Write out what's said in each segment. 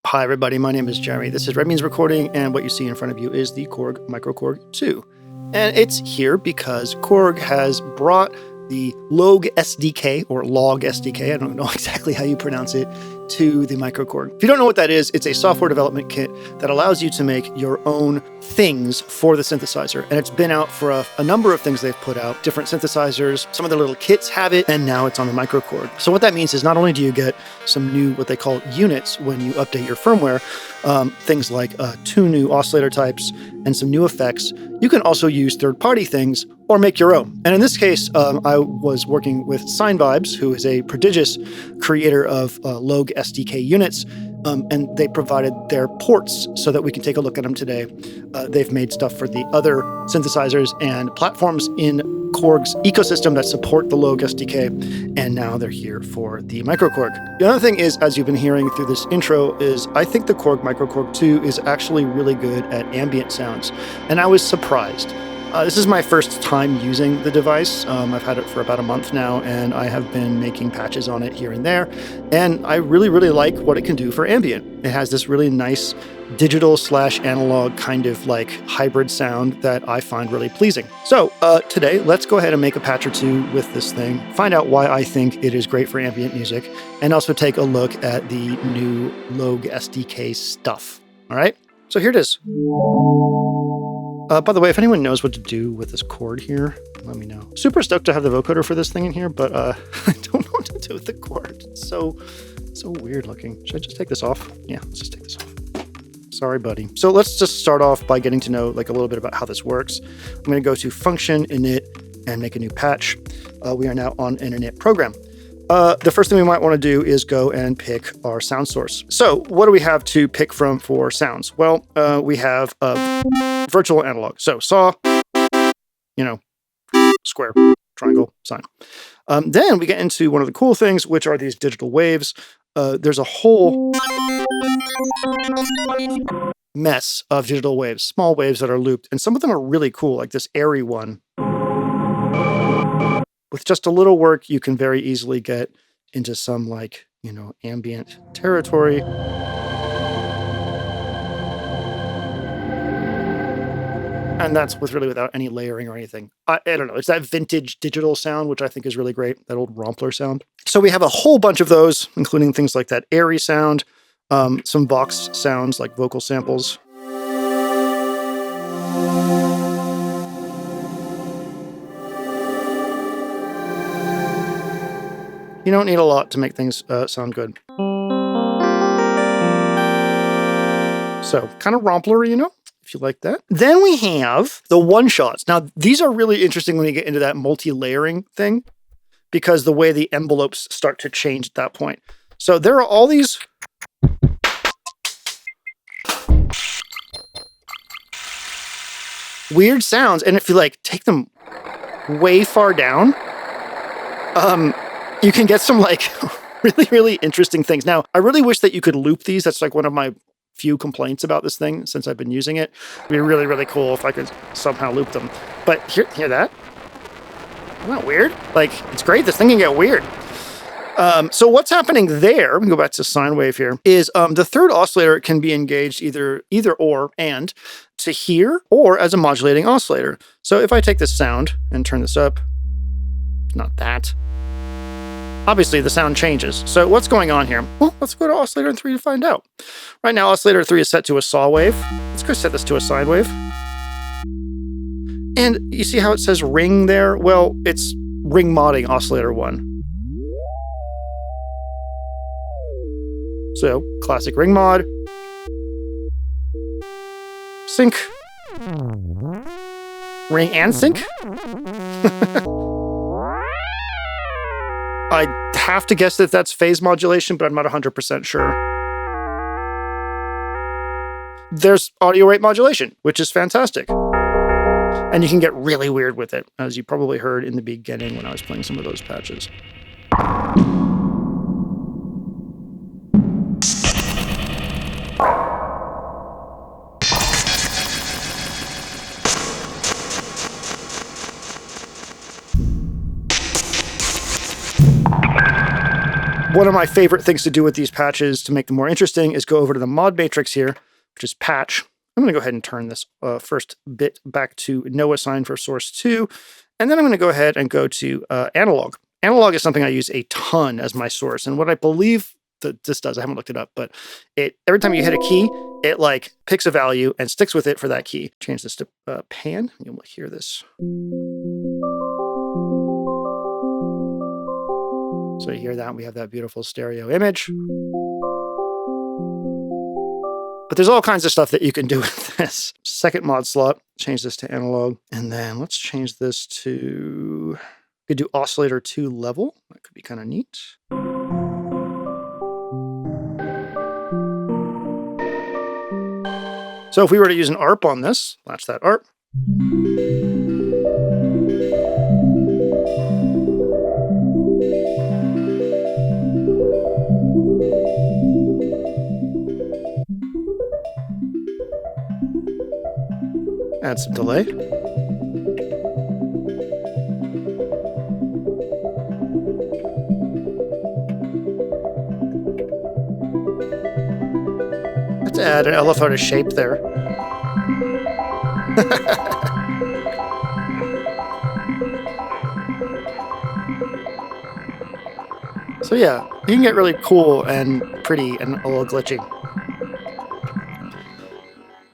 Hi everybody, my name is Jeremy. This is Red Means Recording, and what you see in front of you is the Korg Microkorg 2. And it's here because Korg has brought the Log SDK, or Log SDK, I don't know exactly how you pronounce it, to the Microkorg. If you don't know what that is, it's a software development kit that allows you to make your own things for the synthesizer. And it's been out for a number of things they've put out, different synthesizers. Some of the little kits have it, and now it's on the Microkorg. So what that means is not only do you get some new, what they call units when you update your firmware, things like 2 new oscillator types and some new effects, you can also use third-party things or make your own. And in this case, I was working with Sine Vibes, who is a prodigious creator of Log SDK units, and they provided their ports so that we can take a look at them today. They've made stuff for the other synthesizers and platforms in Korg's ecosystem that support the Log SDK, and now they're here for the Microkorg. The other thing is, as you've been hearing through this intro, is I think the Korg Microkorg 2 is actually really good at ambient sounds, and I was surprised. This is my first time using the device. I've had it for about a month now, and I have been making patches on it here and there, and I really, really like what it can do for ambient. It has this really nice digital/analog kind of like hybrid sound that I find really pleasing. So today, let's go ahead and make a patch or two with this thing, find out why I think it is great for ambient music, and also take a look at the new Log SDK stuff. All right, so here it is. By the way, if anyone knows what to do with this cord here, let me know. Super stoked to have the vocoder for this thing in here, but I don't know what to do with the cord. It's so weird looking. Should I just take this off? Yeah, let's just take this off. Sorry, buddy. So let's just start off by getting to know like a little bit about how this works. I'm going to go to function, init, and make a new patch. We are now on an init program. The first thing we might want to do is go and pick our sound source. So what do we have to pick from for sounds? Well, we have virtual analog. So saw, square, triangle, sine. Then we get into one of the cool things, which are these digital waves. There's a whole mess of digital waves, small waves that are looped, and some of them are really cool, like this airy one. With just a little work, you can very easily get into some like, ambient territory. And that's without any layering or anything. I don't know. It's that vintage digital sound, which I think is really great, that old Rompler sound. So we have a whole bunch of those, including things like that airy sound, some box sounds like vocal samples. You don't need a lot to make things sound good. So kind of Rompler, if you like that. Then we have the one-shots. Now, these are really interesting when you get into that multi-layering thing, because the way the envelopes start to change at that point. So there are all these weird sounds, and if you like take them way far down, you can get some like really, really interesting things. Now, I really wish that you could loop these. That's like one of my few complaints about this thing since I've been using it. It'd be really, really cool if I could somehow loop them. But hear that? Isn't that weird? Like, it's great. This thing can get weird. So what's happening there, we can go back to sine wave here, is the third oscillator can be engaged either or and to here or as a modulating oscillator. So if I take this sound and turn this up, not that. Obviously, the sound changes. So what's going on here? Well, let's go to oscillator 3 to find out. Right now, oscillator 3 is set to a saw wave. Let's go set this to a sine wave. And you see how it says ring there? Well, it's ring modding oscillator 1. So, classic ring mod. Sync. Ring and sync. I have to guess that that's phase modulation, but I'm not 100% sure. There's audio rate modulation, which is fantastic. And you can get really weird with it, as you probably heard in the beginning when I was playing some of those patches. One of my favorite things to do with these patches to make them more interesting is go over to the mod matrix here, which is patch. I'm going to go ahead and turn this first bit back to no assign for source 2. And then I'm going to go ahead and go to analog. Analog is something I use a ton as my source. And what I believe that this does, I haven't looked it up, but every time you hit a key, it like picks a value and sticks with it for that key. Change this to pan. You'll hear this. So you hear that, we have that beautiful stereo image. But there's all kinds of stuff that you can do with this. Second mod slot, change this to analog. And then let's change this to, we could do oscillator 2 level. That could be kind of neat. So if we were to use an ARP on this, latch that ARP. Add some delay. Let's add an LFO to shape there. So yeah, you can get really cool and pretty and a little glitchy.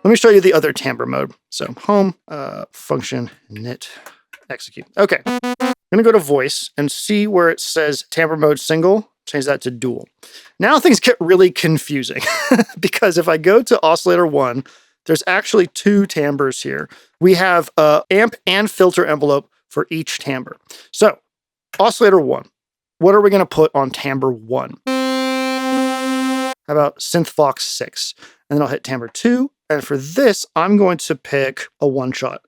Let me show you the other timbre mode. So home, function, init, execute. Okay, I'm gonna go to voice and see where it says timbre mode single, change that to dual. Now things get really confusing because if I go to oscillator 1, there's actually 2 timbres here. We have amp and filter envelope for each timbre. So oscillator 1, what are we gonna put on timbre 1? How about synth Fox 6? And then I'll hit timbre 2. And for this, I'm going to pick a 1-shot.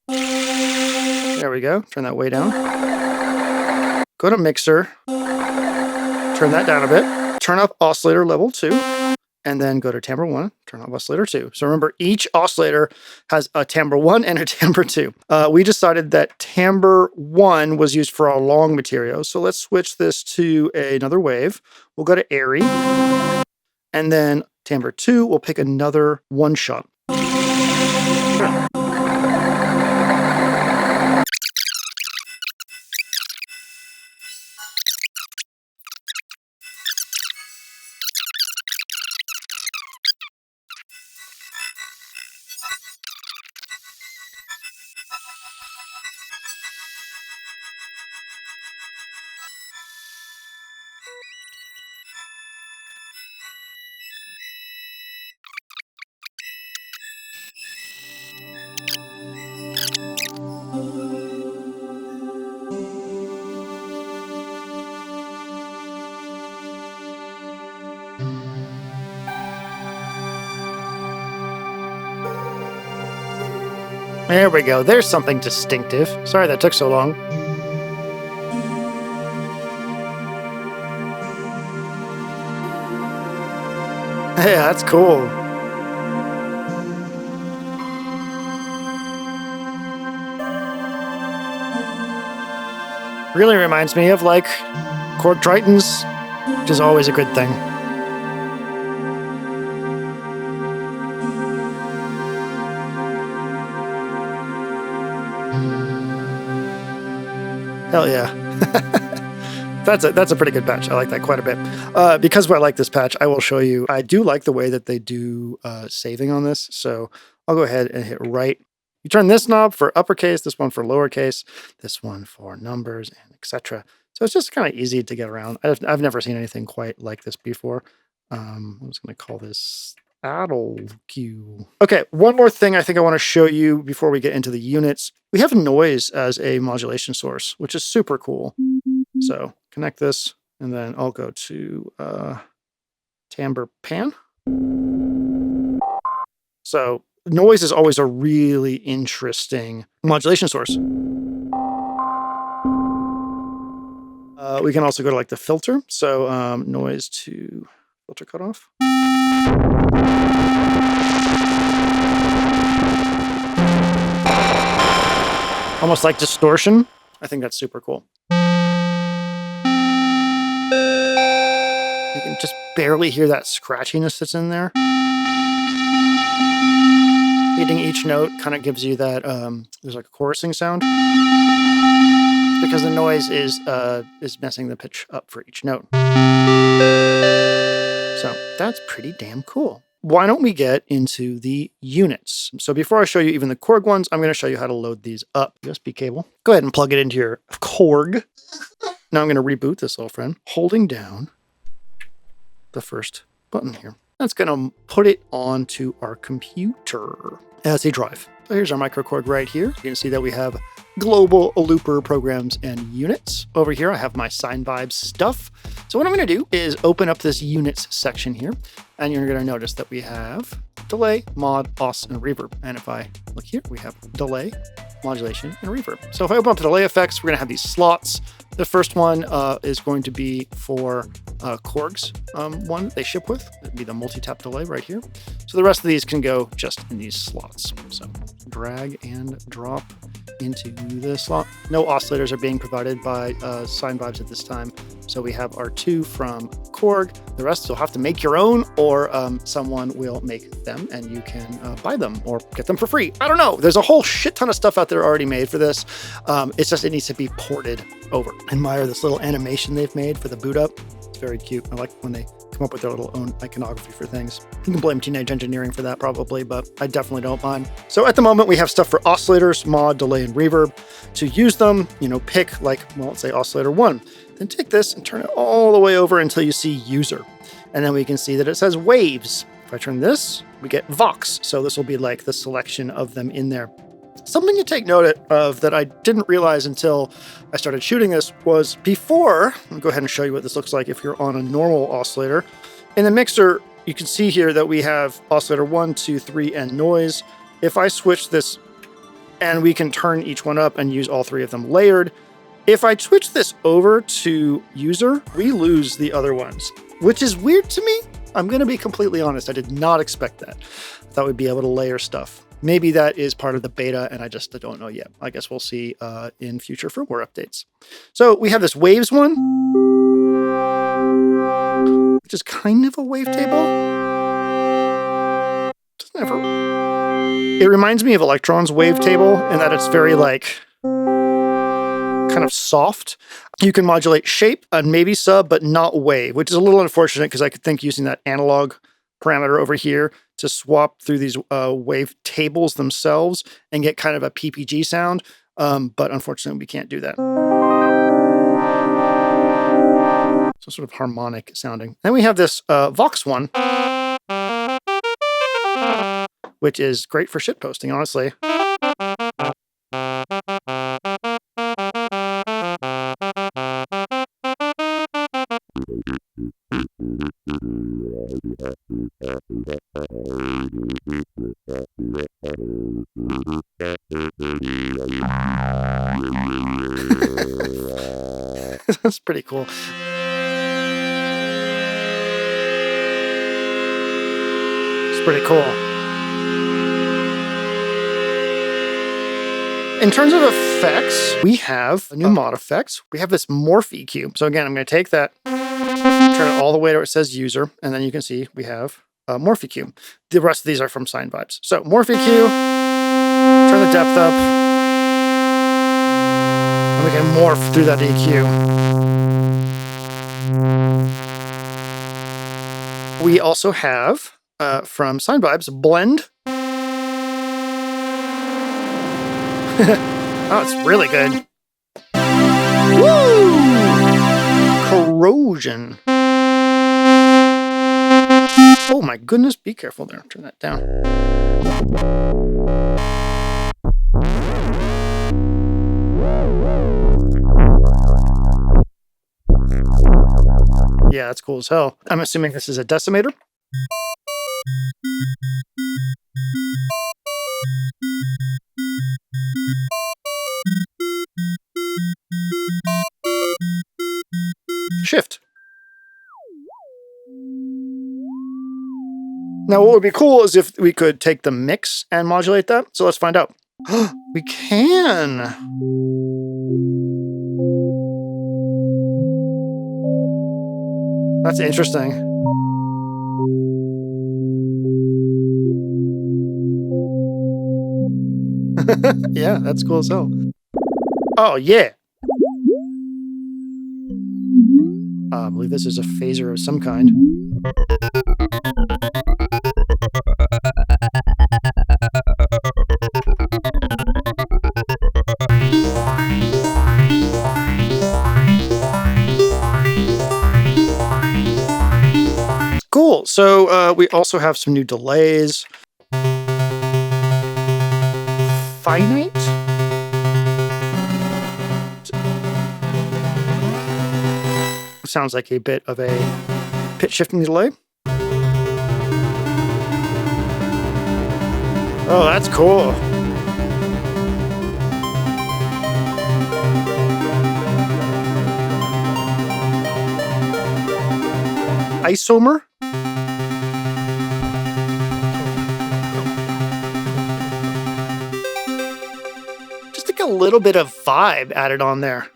There we go. Turn that way down. Go to mixer. Turn that down a bit. Turn up oscillator level 2. And then go to timbre 1. Turn up oscillator 2. So remember, each oscillator has a timbre 1 and a timbre 2. We decided that timbre 1 was used for our long material. So let's switch this to another wave. We'll go to airy. And then timbre 2, we'll pick another 1-shot. Sure. There we go. There's something distinctive. Sorry that took so long. Yeah, that's cool. Really reminds me of like Korg Tritons, which is always a good thing. Hell yeah. That's a pretty good patch. I like that quite a bit. Because I like this patch, I will show you. I do like the way that they do saving on this. So I'll go ahead and hit right. You turn this knob for uppercase, this one for lowercase, this one for numbers, and etc. So it's just kind of easy to get around. I've never seen anything quite like this before. I'm just going to call this Q. Okay, one more thing I think I want to show you before we get into the units. We have noise as a modulation source, which is super cool. So connect this, and then I'll go to timbre pan. So noise is always a really interesting modulation source. We can also go to like the filter. So noise to filter cutoff. Almost like distortion. I think that's super cool. barely hear that scratchiness that's in there. Hitting each note kind of gives you that, there's like a chorusing sound. Because the noise is messing the pitch up for each note. So that's pretty damn cool. Why don't we get into the units? So before I show you even the Korg ones, I'm going to show you how to load these up. USB cable. Go ahead and plug it into your Korg. Now I'm going to reboot this little friend, holding down the first button here. That's going to put it onto our computer as a drive. So here's our microkorg right here. You can see that we have global looper programs and units. Over here, I have my sine vibes stuff. So what I'm going to do is open up this units section here, and you're going to notice that we have delay, mod, os, and reverb. And if I look here, we have delay, modulation, and reverb. So if I open up the delay effects, we're going to have these slots. The first one is going to be for Korg's one that they ship with. It'd be the multi-tap delay right here. So the rest of these can go just in these slots. So drag and drop into the slot. No oscillators are being provided by Sine Vibes at this time. So we have our two from Korg. The rest you'll have to make your own, or someone will make them and you can buy them or get them for free. I don't know. There's a whole shit ton of stuff out there already made for this. It's just, it needs to be ported over. I admire this little animation they've made for the boot up. It's very cute. I like when they come up with their little own iconography for things. You can blame Teenage Engineering for that probably, but I definitely don't mind. So at the moment we have stuff for oscillators, mod, delay, and reverb. To use them, you know, pick like, well, let's say oscillator 1. Then take this and turn it all the way over until you see user. And then we can see that it says waves. If I turn this, we get Vox. So this will be like the selection of them in there. Something to take note of that I didn't realize until I started shooting this was before, I'll go ahead and show you what this looks like if you're on a normal oscillator. In the mixer, you can see here that we have oscillator 1, 2, 3, and noise. If I switch this, and we can turn each one up and use all three of them layered. If I switch this over to user, we lose the other ones, which is weird to me. I'm going to be completely honest. I did not expect that. I thought we'd be able to layer stuff. Maybe that is part of the beta, and I just don't know yet. I guess we'll see in future firmware updates. So we have this waves one, which is kind of a wavetable. It reminds me of Electron's wavetable in that it's very like kind of soft. You can modulate shape and maybe sub, but not wave, which is a little unfortunate because I could think using that analog parameter over here to swap through these wave tables themselves and get kind of a PPG sound. But unfortunately, we can't do that. So sort of harmonic sounding. Then we have this Vox one, which is great for shit posting, honestly. That's pretty cool. It's pretty cool. In terms of effects, we have a new mod effects. We have this morph EQ. So again, I'm going to take that, turn it all the way to where it says user, and then you can see we have morph EQ. The rest of these are from Sine Vibes. So morph EQ, turn the depth up, and we can morph through that EQ. We also have from Sine Vibes blend. Oh, it's really good. Woo! Corrosion. Oh my goodness, be careful there. Turn that down. Yeah, that's cool as hell. I'm assuming this is a decimator. Shift. Now, what would be cool is if we could take the mix and modulate that. So let's find out. We can. That's interesting. Yeah, that's cool as hell. Oh, yeah. I believe this is a phaser of some kind. Cool. So we also have some new delays. Finite? Sounds like a bit of a pitch shifting delay. Oh, that's cool. Isomer? Just like a little bit of vibe added on there.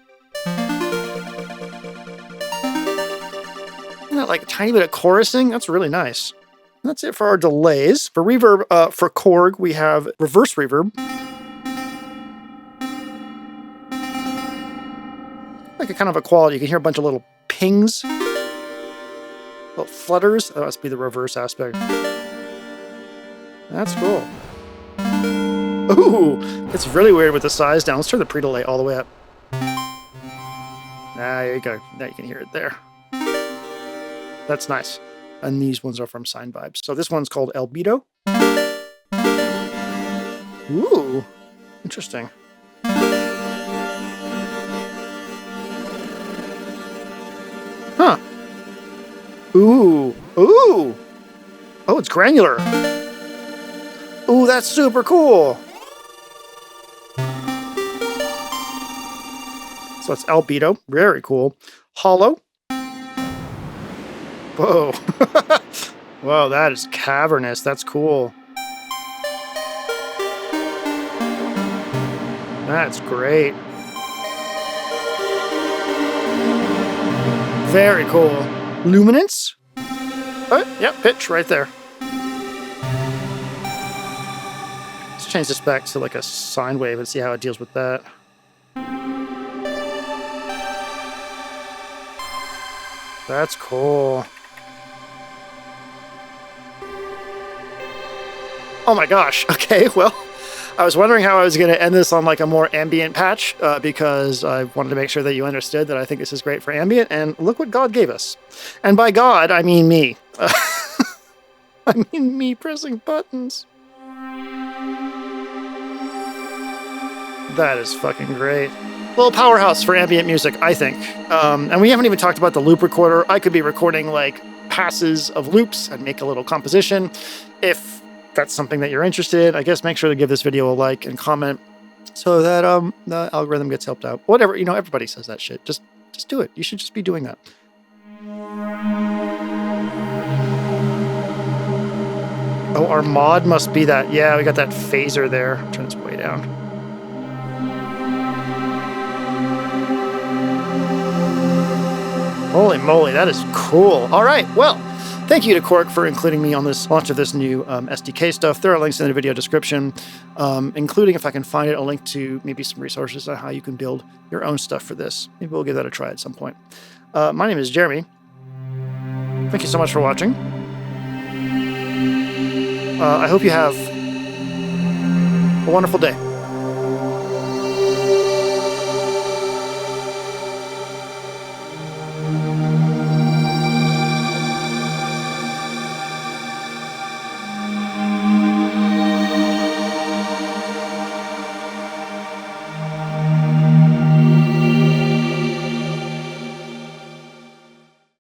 Isn't that like a tiny bit of chorusing? That's really nice. And that's it for our delays. For reverb, for Korg, we have reverse reverb. Like a kind of a quality. You can hear a bunch of little pings. Little flutters. That must be the reverse aspect. That's cool. Ooh, it's really weird with the size down. Let's turn the pre-delay all the way up. There you go. Now you can hear it there. That's nice. And these ones are from Sine Vibes. So this one's called Albedo. Ooh, interesting. Huh. Ooh, ooh. Oh, it's granular. Ooh, that's super cool. So it's Albedo. Very cool. Hollow. Whoa. Whoa, that is cavernous. That's cool. That's great. Very cool. Luminance. Oh, yep, pitch right there. Let's change this back to like a sine wave and see how it deals with that. That's cool. Oh my gosh. Okay, well, I was wondering how I was going to end this on like a more ambient patch because I wanted to make sure that you understood that I think this is great for ambient, and look what God gave us. And by God, I mean me. I mean me pressing buttons. That is fucking great. Little powerhouse for ambient music, I think. And we haven't even talked about the loop recorder. I could be recording like passes of loops and make a little composition. If that's something that you're interested in, I guess make sure to give this video a like and comment so that the algorithm gets helped out. Whatever, you know, everybody says that shit. Just do it. You should just be doing that. Oh, our mod must be that. Yeah, we got that phaser there. Turn this way down. Holy moly, that is cool. All right, well, thank you to Korg for including me on this launch of this new SDK stuff. There are links in the video description, including, if I can find it, a link to maybe some resources on how you can build your own stuff for this. Maybe we'll give that a try at some point. My name is Jeremy. Thank you so much for watching. I hope you have a wonderful day.